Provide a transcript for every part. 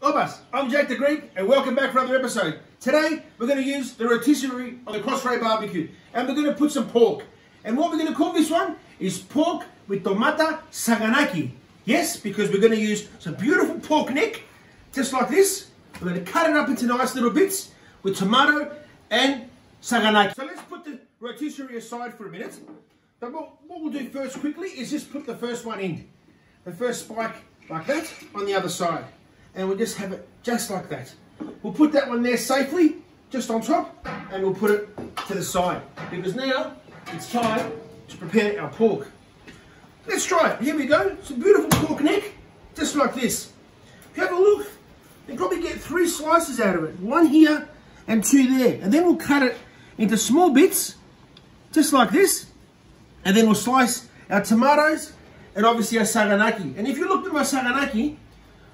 Obas, I'm Jack the Greek and welcome back for another episode. Today we're going to use the rotisserie on the Crossray barbecue and we're going to put some pork. And what we're going to call this one is pork with tomata saganaki. Yes, because we're going to use some beautiful pork neck, just like this. We're going to cut it up into nice little bits with tomato and saganaki. So let's put the rotisserie aside for a minute. But what we'll do first quickly is just put the first one in. The first spike like that on the other side. And we'll just have it just like that. We'll put that one there safely, just on top, and we'll put it to the side. Because now it's time to prepare our pork. Let's try it. Here we go. Some beautiful pork neck, just like this. If you have a look, you probably get 3 slices out of it. 1 here and 2 there. And then we'll cut it into small bits, just like this. And then we'll slice our tomatoes and obviously our saganaki. And if you look at my saganaki,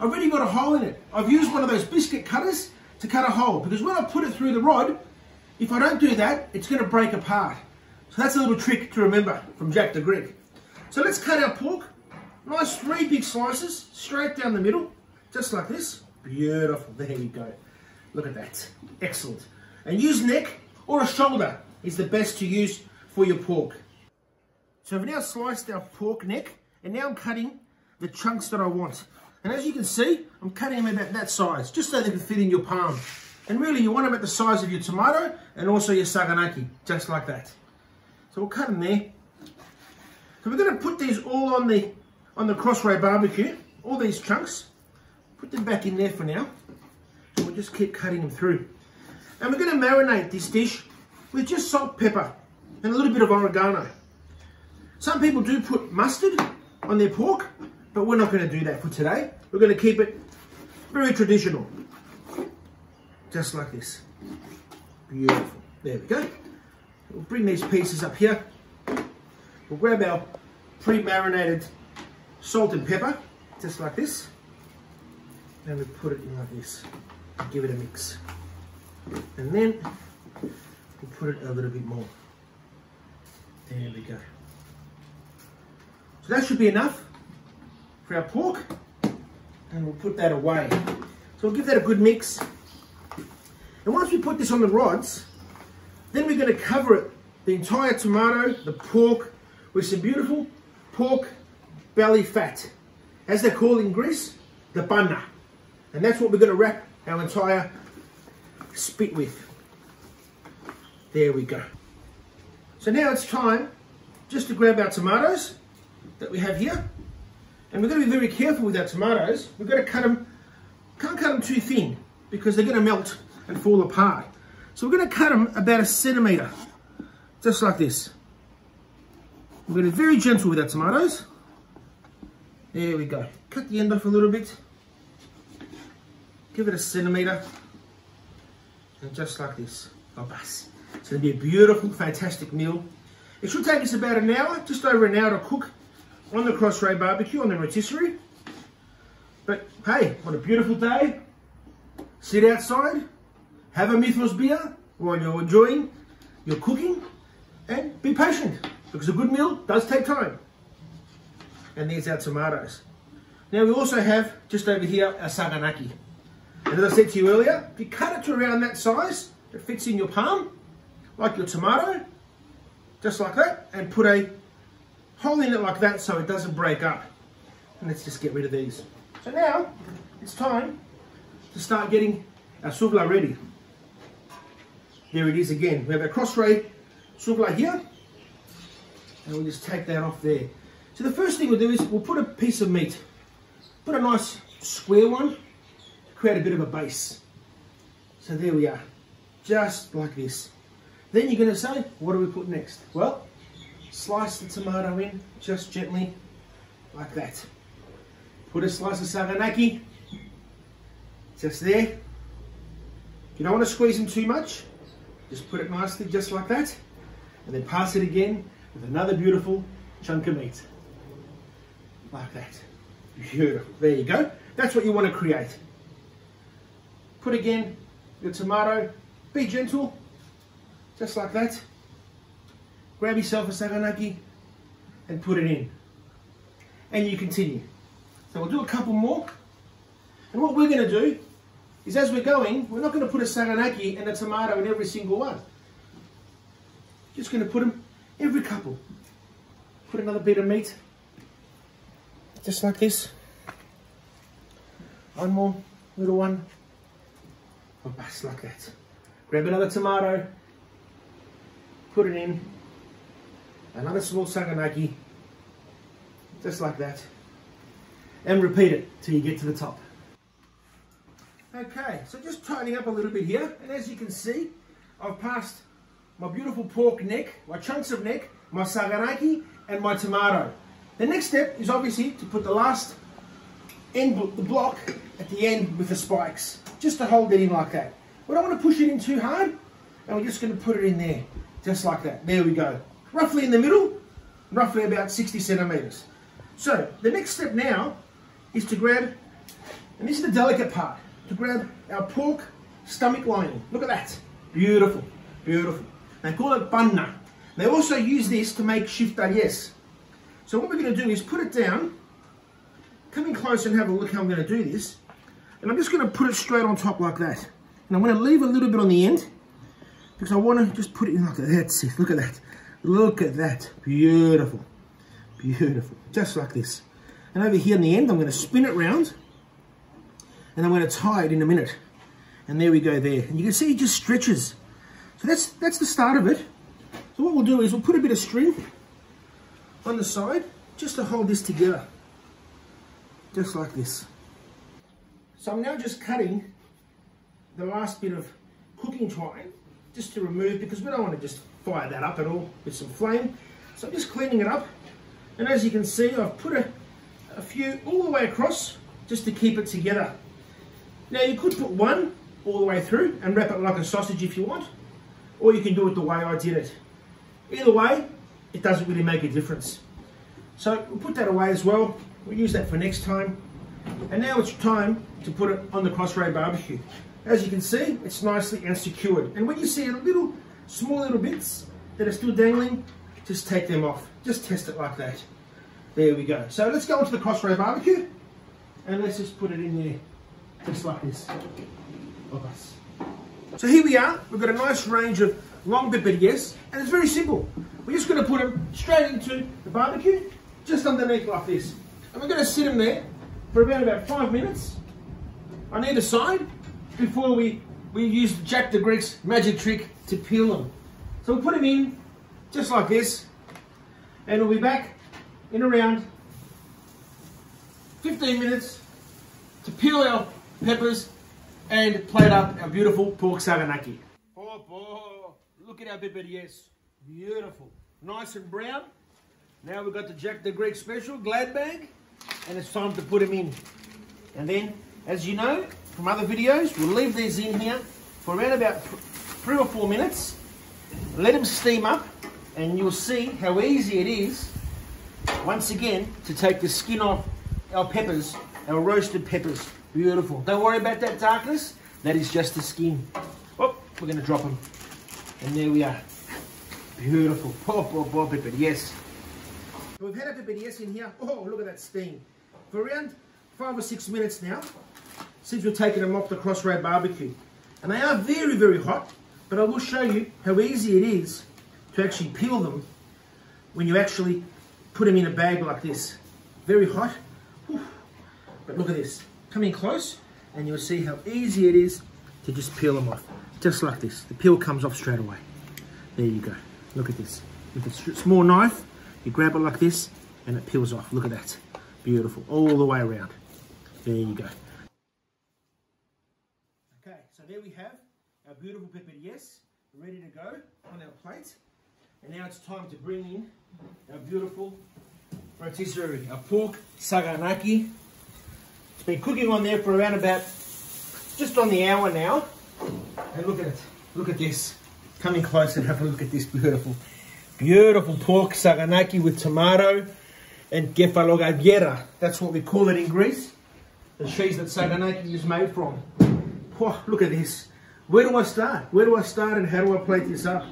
I've already got a hole in it. I've used one of those biscuit cutters to cut a hole, because when I put it through the rod, if I don't do that, it's going to break apart. So that's a little trick to remember from Jack the Greek. So let's cut our pork. Nice 3 big slices, straight down the middle, just like this. Beautiful, there you go. Look at that, excellent. And use neck or a shoulder is the best to use for your pork. So I've now sliced our pork neck, and now I'm cutting the chunks that I want. And as you can see, I'm cutting them about that size, just so they can fit in your palm. And really, you want them at the size of your tomato and also your saganaki, just like that. So we'll cut them there. So we're going to put these all on the Crossray barbecue, all these chunks. Put them back in there for now. And we'll just keep cutting them through. And we're going to marinate this dish with just salt, pepper, and a little bit of oregano. Some people do put mustard on their pork, but we're not going to do that for today. We're going to keep it very traditional. Just like this. Beautiful. There we go. We'll bring these pieces up here. We'll grab our pre-marinated salt and pepper, just like this. And we put it in like this. Give it a mix. And then we'll put it a little bit more. There we go. So that should be enough for our pork, and we'll put that away. So we'll give that a good mix. And once we put this on the rods, then we're going to cover it, the entire tomato, the pork, with some beautiful pork belly fat. As they're called in Greece, the panna. And that's what we're going to wrap our entire spit with. There we go. So now it's time just to grab our tomatoes that we have here. And we're going to be very careful with our tomatoes. We've got to cut them, can't cut them too thin because they're going to melt and fall apart. So we're going to cut them about 1 centimetre, just like this. We're going to be very gentle with our tomatoes. There we go. Cut the end off a little bit. Give it 1 centimetre. And just like this. Oh, bas. It's going to be a beautiful, fantastic meal. It should take us about an hour, just over an hour to cook on the Crossray barbecue, on the rotisserie. But hey, what a beautiful day. Sit outside, have a Mythos beer while you're enjoying your cooking, and be patient, because a good meal does take time. And there's our tomatoes. Now we also have, just over here, our saganaki. And as I said to you earlier, if you cut it to around that size, it fits in your palm, like your tomato, just like that, and put a hole in it like that so it doesn't break up. And let's just get rid of these. So now it's time to start getting our souvla ready. There it is again. We have our Crossray souvla here, and we'll just take that off there. So the first thing we'll do is we'll put a piece of meat, put a nice square one, create a bit of a base. So there we are, just like this. Then you're going to say, what do we put next? Well, slice the tomato in, just gently, like that. Put a slice of saganaki, just there. If you don't want to squeeze them too much, just put it nicely, just like that. And then pass it again with another beautiful chunk of meat. Like that. Beautiful. There you go. That's what you want to create. Put again your tomato, be gentle, just like that. Grab yourself a saganaki and put it in. And you continue. So we'll do a couple more. And what we're going to do is, as we're going, we're not going to put a saganaki and a tomato in every single one. Just going to put them every couple. Put another bit of meat, just like this. One more little one. Oh, just like that. Grab another tomato, put it in. Another small saganaki, just like that. And repeat it till you get to the top. Okay, so just tightening up a little bit here. And as you can see, I've passed my beautiful pork neck, my chunks of neck, my saganaki, and my tomato. The next step is obviously to put the last end, the block at the end with the spikes, just to hold it in like that. We don't want to push it in too hard, and we're just going to put it in there, just like that. There we go. Roughly in the middle, roughly about 60 centimeters. So the next step now is to grab, and this is the delicate part, to grab our pork stomach lining. Look at that. Beautiful, beautiful. They call it panna. They also use this to make chiftaries. So what we're going to do is put it down, come in close and have a look how I'm going to do this. And I'm just going to put it straight on top like that. And I'm going to leave a little bit on the end, because I want to just put it in like that. That's it. Look at that. Look at that. Beautiful. Beautiful. Just like this. And over here in the end, I'm going to spin it round, and I'm going to tie it in a minute. And there we go there. And you can see it just stretches. So that's the start of it. So what we'll do is we'll put a bit of string on the side just to hold this together. Just like this. So I'm now just cutting the last bit of cooking twine just to remove, because we don't want to just fire that up at all with some flame. So I'm just cleaning it up. And as you can see, I've put a few all the way across just to keep it together. Now you could put one all the way through and wrap it like a sausage if you want, or you can do it the way I did it. Either way, it doesn't really make a difference. So we'll put that away as well. We'll use that for next time. And now it's time to put it on the Crossray barbecue. As you can see, it's nicely and secured. And when you see small little bits that are still dangling, just take them off. Just test it like that. There we go. So let's go onto the Crossray barbecue, and let's just put it in there, just like this. So here we are. We've got a nice range of long pepperillas, and it's very simple. We're just going to put them straight into the barbecue, just underneath like this. And we're going to sit them there for about 5 minutes on either side before we use Jack the Greek's magic trick to peel them. So we'll put them in just like this, and we'll be back in around 15 minutes to peel our peppers and plate up our beautiful pork saganaki. Oh, look at our pepperillas. Beautiful. Nice and brown. Now we've got the Jack the Greek special glad bag, and it's time to put them in. And then, as you know from other videos, we'll leave these in here for around about 3 or 4 minutes. Let them steam up, and you'll see how easy it is, once again, to take the skin off our peppers, our roasted peppers. Beautiful. Don't worry about that darkness. That is just the skin. Oh, we're going to drop them. And there we are. Beautiful. Pepper, yes. We've had our pepperillas in here. Oh, look at that steam. For around 5 or 6 minutes now, since we've taken them off the Crossray barbecue. And they are very, very hot, but I will show you how easy it is to actually peel them when you actually put them in a bag like this. Very hot. Whew. But look at this. Come in close and you'll see how easy it is to just peel them off. Just like this. The peel comes off straight away. There you go. Look at this. With a small knife, you grab it like this and it peels off. Look at that. Beautiful. All the way around. There you go. Okay, so there we have our beautiful pepperillas ready to go on our plate. And now it's time to bring in our beautiful rotisserie, our pork saganaki. It's been cooking on there for around about just on the hour now. And look at it. Look at this. Come in close and have a look at this beautiful, beautiful pork saganaki with tomato and kefalogaviera. That's what we call it in Greece. The cheese that saganaki is made from. Oh, look at this. Where do I start? Where do I start and how do I plate this up?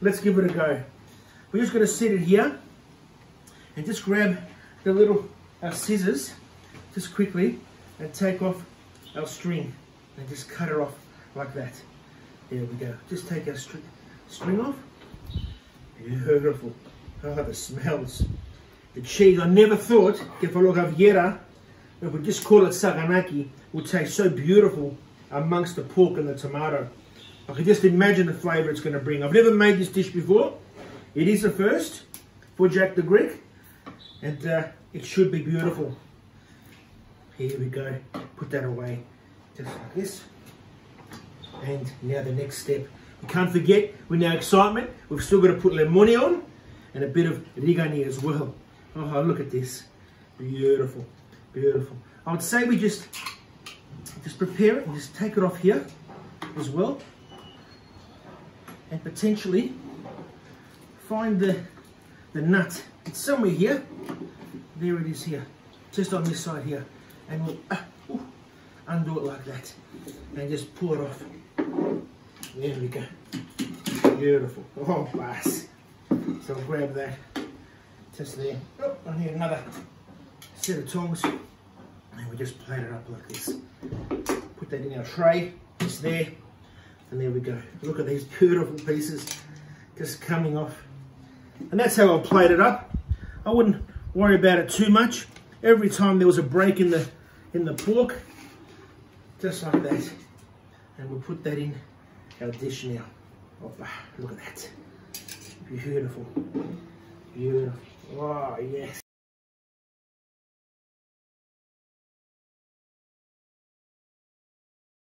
Let's give it a go. We're just going to sit it here and just grab the little scissors just quickly and take off our string and just cut it off like that. There we go. Just take our string off. Beautiful. Oh, the smells. The cheese, I never thought que Falogavieira, if we just call it saganaki, would taste so beautiful amongst the pork and the tomato. I can just imagine the flavour it's going to bring. I've never made this dish before. It is a first for Jack the Greek, and it should be beautiful. Here we go. Put that away, just like this. And now the next step. We can't forget, with our excitement, we've still got to put lemoni on and a bit of rigani as well. Oh, look at this. Beautiful, beautiful. I would say we just prepare it and just take it off here as well. And potentially find the nut. It's somewhere here. There it is here. Just on this side here. And we'll undo it like that. And just pull it off. There we go. Beautiful. Oh, nice. So I'll grab that. Just there. Oh, I need another set of tongs. And we just plate it up like this. Put that in our tray. Just there. And there we go. Look at these beautiful pieces just coming off. And that's how I'll plate it up. I wouldn't worry about it too much. Every time there was a break in the pork, just like that. And we'll put that in our dish now. Opa, look at that. Beautiful. Beautiful. Oh, yes.